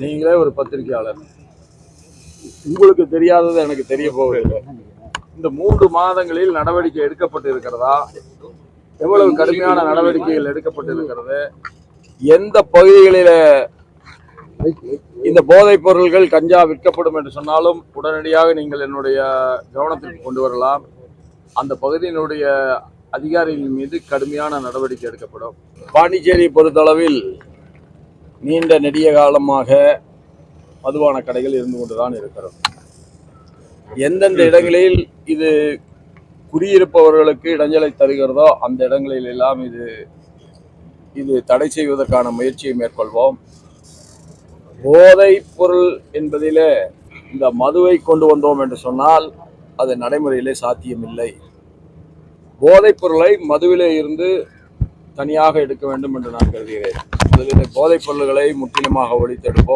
நீங்களே ஒரு பத்திரிகையாளர், உங்களுக்கு தெரியாதது எனக்கு தெரிய போவதில்லை. இந்த 3 மாதங்களில் நடவடிக்கை எடுக்கப்பட்டு இருக்கிறதா? எவ்வளவு கடுமையான நடவடிக்கைகள் எடுக்கப்பட்டு இருக்கிறது? எந்த பகுதிகளில இந்த போதைப் பொருள்கள் கஞ்சா விற்கப்படும் என்று சொன்னாலும் உடனடியாக நீங்கள் என்னுடைய கவனத்திற்கு கொண்டு வரலாம். அந்த பகுதியினுடைய அதிகாரிகள் மீது கடுமையான நடவடிக்கை எடுக்கப்படும். பாண்டிச்சேரியை பொறுத்தளவில் நீண்ட நெடிய காலமாக மதுபான கடைகள் இருந்து கொண்டுதான் இருக்கிறது. எந்தெந்த இடங்களில் இது குடியிருப்பவர்களுக்கு இடைஞ்சலை தருகிறதோ அந்த இடங்களில் எல்லாம் இது தடை செய்வதற்கான முயற்சியை மேற்கொள்வோம். போதைப் பொருள் என்பதிலே இந்த மதுவை கொண்டு வந்தோம் என்று சொன்னால் அது நடைமுறையிலே சாத்தியமில்லை. போதைப் பொருளை மதுவிலே இருந்து தனியாக எடுக்க வேண்டும் என்று நான் கருதுகிறேன். முதலில் போதைப் பொருள்களை முற்றிலுமாக ஒழித்தெடுப்போம்.